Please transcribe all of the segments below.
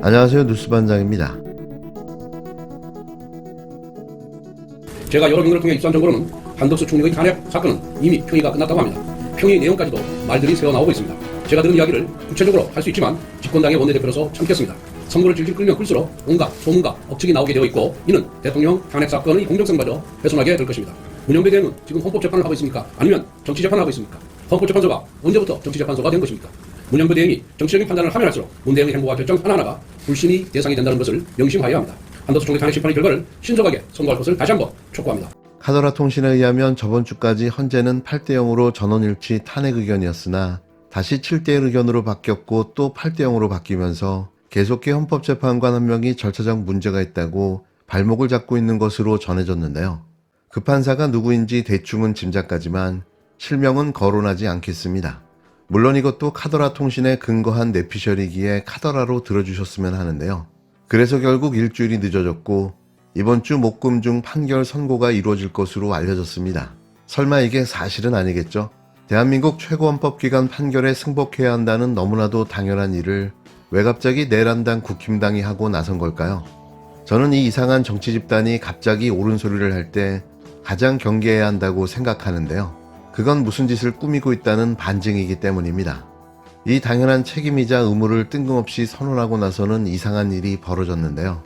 안녕하세요, 뉴스반장입니다. 제가 여러 명을 통해 입수한 정보로는 한덕수 총리의 탄핵 사건은 이미 평의가 끝났다고 합니다. 평의 내용까지도 말들이 새어나오고 있습니다. 제가 들은 이야기를 구체적으로 할 수 있지만 집권당의 원내대표로서 참겠습니다. 선거를 질질 끌면 끌수록 온갖 소문과 억측이 나오게 되어 있고, 이는 대통령 탄핵 사건의 공정성마저 훼손하게 될 것입니다. 문영배 대행은 지금 헌법재판을 하고 있습니까? 아니면 정치재판을 하고 있습니까? 헌법재판소가 언제부터 정치재판소가 된 것입니까? 문영배 대행이 정치적인 판단을 하면 할수록 문 대행의 행보와 결정 하나하나가 불신이 대상이 된다는 것을 명심하여야 합니다. 한덕수 총리 탄핵 심판의 결과를 신속하게 선고할 것을 다시 한번 촉구합니다. 카더라 통신에 의하면 저번 주까지 헌재는 8대0으로 전원일치 탄핵 의견이었으나 다시 7대1 의견으로 바뀌었고 또 8대0으로 바뀌면서 계속해 헌법재판관 한 명이 절차적 문제가 있다고 발목을 잡고 있는 것으로 전해졌는데요. 그 판사가 누구인지 대충은 짐작가지만 실명은 거론하지 않겠습니다. 물론 이것도 카더라 통신에 근거한 내피셜이기에 카더라로 들어주셨으면 하는데요. 그래서 결국 일주일이 늦어졌고 이번 주 목금 중 판결 선고가 이루어질 것으로 알려졌습니다. 설마 이게 사실은 아니겠죠? 대한민국 최고헌법기관 판결에 승복해야 한다는 너무나도 당연한 일을 왜 갑자기 내란당 국힘당이 하고 나선 걸까요? 저는 이 이상한 정치 집단이 갑자기 옳은 소리를 할 때 가장 경계해야 한다고 생각하는데요. 그건 무슨 짓을 꾸미고 있다는 반증이기 때문입니다. 이 당연한 책임이자 의무를 뜬금없이 선언하고 나서는 이상한 일이 벌어졌는데요.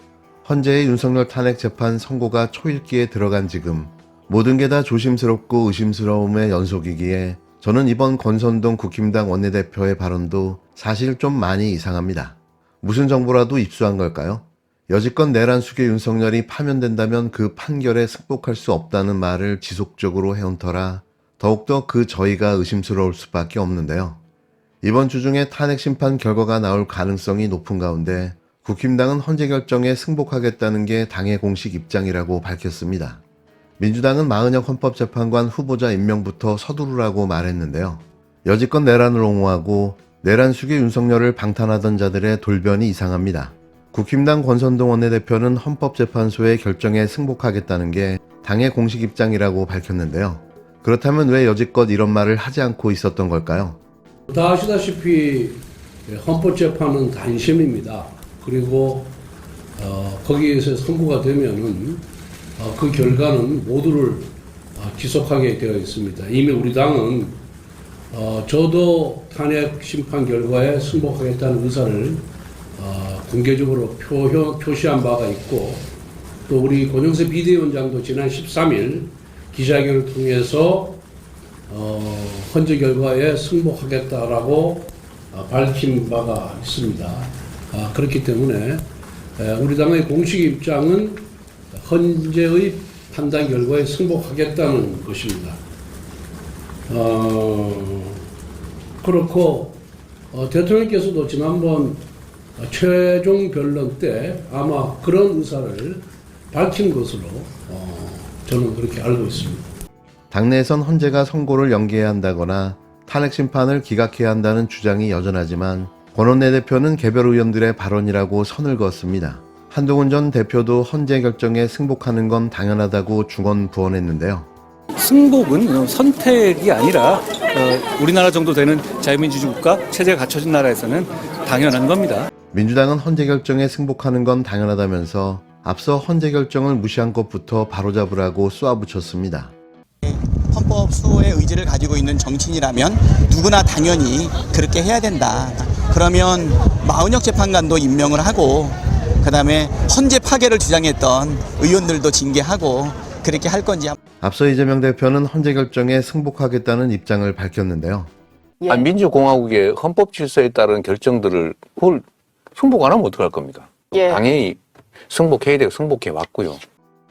헌재의 윤석열 탄핵 재판 선고가 초읽기에 들어간 지금 모든 게 다 조심스럽고 의심스러움의 연속이기에 저는 이번 권선동 국힘당 원내대표의 발언도 사실 좀 많이 이상합니다. 무슨 정보라도 입수한 걸까요? 여지껏 내란 숙의 윤석열이 파면된다면 그 판결에 승복할 수 없다는 말을 지속적으로 해온 터라 더욱더 그 저희가 의심스러울 수밖에 없는데요. 이번 주 중에 탄핵 심판 결과가 나올 가능성이 높은 가운데 국힘당은 헌재 결정에 승복하겠다는 게 당의 공식 입장이라고 밝혔습니다. 민주당은 마은혁 헌법재판관 후보자 임명부터 서두르라고 말했는데요. 여지껏 내란을 옹호하고 내란 숙의 윤석열을 방탄하던 자들의 돌변이 이상합니다. 국힘당 권선동 원내대표는 헌법재판소의 결정에 승복하겠다는 게 당의 공식 입장이라고 밝혔는데요. 그렇다면 왜 여지껏 이런 말을 하지 않고 있었던 걸까요? 다 아시다시피 헌법재판은 단심입니다. 그리고 거기에서 선고가 되면은 그 결과는 모두를 기속하게 되어 있습니다. 이미 우리 당은 저도 탄핵 심판 결과에 승복하겠다는 의사를 공개적으로 표시한 바가 있고, 또 우리 권영세 비대위원장도 지난 13일 기자회견을 통해서 헌재 결과에 승복하겠다라고 밝힌 바가 있습니다. 그렇기 때문에 우리 당의 공식 입장은 헌재의 판단 결과에 승복하겠다는 것입니다. 그렇고 대통령께서도 지난번 최종 변론 때 아마 그런 의사를 밝힌 것으로 저는 그렇게 알고 있습니다. 당내에선 헌재가 선고를 연기해야 한다거나 탄핵 심판을 기각해야 한다는 주장이 여전하지만 권 원내대표는 개별 의원들의 발언이라고 선을 그었습니다. 한동훈 전 대표도 헌재 결정에 승복하는 건 당연하다고 중언부언했는데요. 승복은 선택이 아니라 우리나라 정도 되는 자유민주주의 국가 체제가 갖춰진 나라에서는 당연한 겁니다. 민주당은 헌재 결정에 승복하는 건 당연하다면서 앞서 헌재 결정을 무시한 것부터 바로잡으라고 쏘아붙였습니다. 헌법 수호의 의지를 가지고 있는 정치인이라면 누구나 당연히 그렇게 해야 된다. 그러면 마은혁 재판관도 임명을 하고 그다음에 헌재 파괴를 주장했던 의원들도 징계하고 그렇게 할 건지. 앞서 이재명 대표는 헌재 결정에 승복하겠다는 입장을 밝혔는데요. 민주공화국의 헌법 질서에 따른 결정들을 그걸 승복 안 하면 어떡할 겁니까? 당연히 승복해야 되고 승복해 왔고요.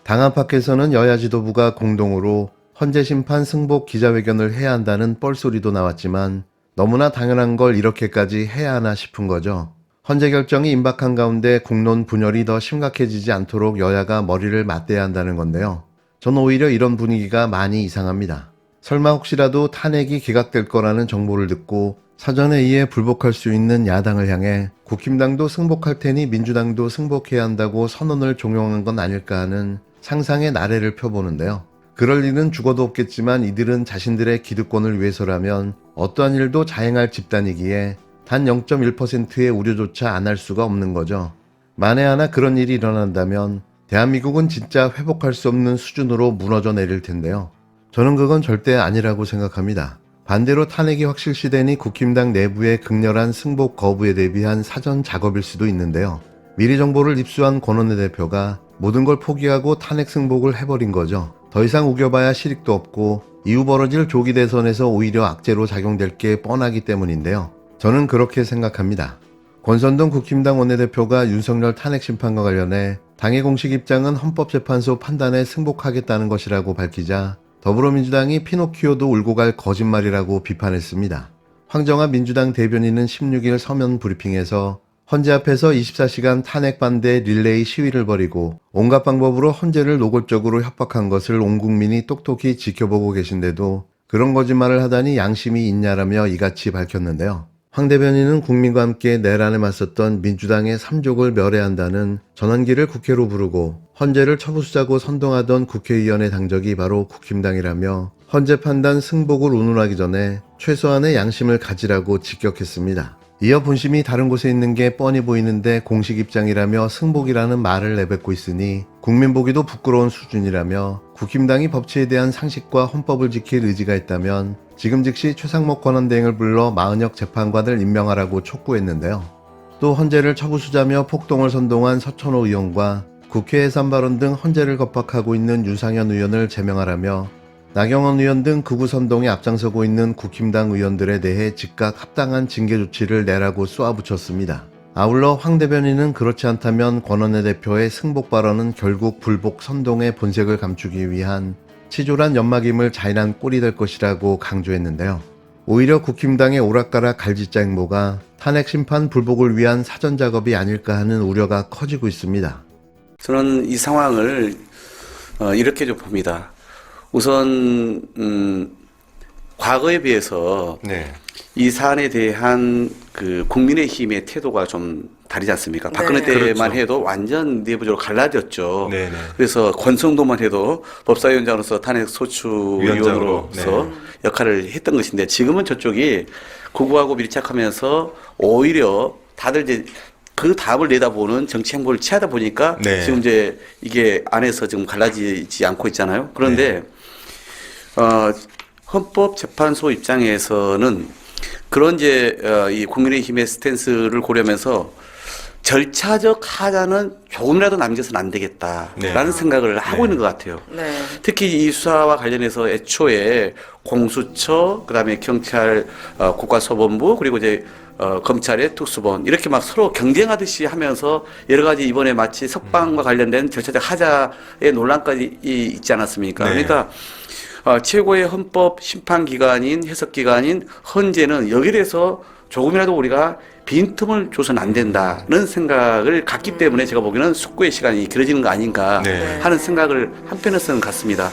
당 안팎에서는 여야 지도부가 공동으로 헌재 심판 승복 기자회견을 해야 한다는 뻘소리도 나왔지만 너무나 당연한 걸 이렇게까지 해야 하나 싶은 거죠. 헌재 결정이 임박한 가운데 국론 분열이 더 심각해지지 않도록 여야가 머리를 맞대야 한다는 건데요. 전 오히려 이런 분위기가 많이 이상합니다. 설마 혹시라도 탄핵이 기각될 거라는 정보를 듣고 사전에 이에 불복할 수 있는 야당을 향해 국힘당도 승복할 테니 민주당도 승복해야 한다고 선언을 종용한 건 아닐까 하는 상상의 나래를 펴보는데요. 그럴 리는 죽어도 없겠지만 이들은 자신들의 기득권을 위해서라면 어떠한 일도 자행할 집단이기에 단 0.1%의 우려조차 안 할 수가 없는 거죠. 만에 하나 그런 일이 일어난다면 대한민국은 진짜 회복할 수 없는 수준으로 무너져 내릴 텐데요. 저는 그건 절대 아니라고 생각합니다. 반대로 탄핵이 확실시되니 국힘당 내부의 극렬한 승복 거부에 대비한 사전 작업일 수도 있는데요. 미리 정보를 입수한 권원내 대표가 모든 걸 포기하고 탄핵 승복을 해버린 거죠. 더 이상 우겨봐야 실익도 없고 이후 벌어질 조기 대선에서 오히려 악재로 작용될 게 뻔하기 때문인데요. 저는 그렇게 생각합니다. 권선동 국힘당 원내대표가 윤석열 탄핵 심판과 관련해 당의 공식 입장은 헌법재판소 판단에 승복하겠다는 것이라고 밝히자 더불어민주당이 피노키오도 울고 갈 거짓말이라고 비판했습니다. 황정아 민주당 대변인은 16일 서면 브리핑에서 헌재 앞에서 24시간 탄핵 반대 릴레이 시위를 벌이고 온갖 방법으로 헌재를 노골적으로 협박한 것을 온 국민이 똑똑히 지켜보고 계신데도 그런 거짓말을 하다니 양심이 있냐라며 이같이 밝혔는데요. 황 대변인은 국민과 함께 내란에 맞섰던 민주당의 삼족을 멸해한다는 전환기를 국회로 부르고 헌재를 처부수자고 선동하던 국회의원의 당적이 바로 국힘당이라며 헌재 판단 승복을 운운하기 전에 최소한의 양심을 가지라고 직격했습니다. 이어 본심이 다른 곳에 있는 게 뻔히 보이는데 공식 입장이라며 승복이라는 말을 내뱉고 있으니 국민 보기도 부끄러운 수준이라며 국힘당이 법치에 대한 상식과 헌법을 지킬 의지가 있다면 지금 즉시 최상목 권한대행을 불러 마은혁 재판관을 임명하라고 촉구했는데요. 또 헌재를 처부수자며 폭동을 선동한 서천호 의원과 국회 해산 발언 등 헌재를 겁박하고 있는 유상현 의원을 제명하라며 나경원 의원 등 극우 선동에 앞장서고 있는 국힘당 의원들에 대해 즉각 합당한 징계 조치를 내라고 쏘아붙였습니다. 아울러 황 대변인은 그렇지 않다면 권원내 대표의 승복 발언은 결국 불복 선동의 본색을 감추기 위한 치졸한 연막임을 자인한 꼴이 될 것이라고 강조했는데요. 오히려 국힘당의 오락가락 갈짓자 행보가 탄핵 심판 불복을 위한 사전 작업이 아닐까 하는 우려가 커지고 있습니다. 저는 이 상황을 이렇게 좀 봅니다. 우선 과거에 비해서 이 사안에 대한 그 국민의힘의 태도가 좀 다르지 않습니까? 박근혜 때만 해도 완전 내부적으로 갈라졌죠. 그래서 권성도만 해도 법사위원장으로서 탄핵 소추위원으로서 역할을 했던 것인데 지금은 저쪽이 극우하고 밀착하면서 오히려 다들 이제 그 답을 내다보는 정치 행보를 취하다 보니까 지금 이제 이게 안에서 지금 갈라지지 않고 있잖아요. 그런데 헌법재판소 입장에서는 그런 이제 이 국민의힘의 스탠스를 고려하면서 절차적 하자는 조금이라도 남겨서는 안 되겠다라는 생각을 하고 있는 것 같아요. 특히 이 수사와 관련해서 애초에 공수처, 그다음에 경찰 국가소본부 그리고 이제 검찰의 특수본 이렇게 막 서로 경쟁하듯이 하면서 여러 가지 이번에 마치 석방과 관련된 절차적 하자의 논란까지 있지 않았습니까? 그러니까 최고의 헌법 심판기관인 해석기관인 헌재는 여기에 대해서 조금이라도 우리가 빈틈을 줘서는 안 된다는 생각을 갖기 때문에 제가 보기에는 숙고의 시간이 길어지는 거 아닌가 하는 생각을 한편에서는 갖습니다.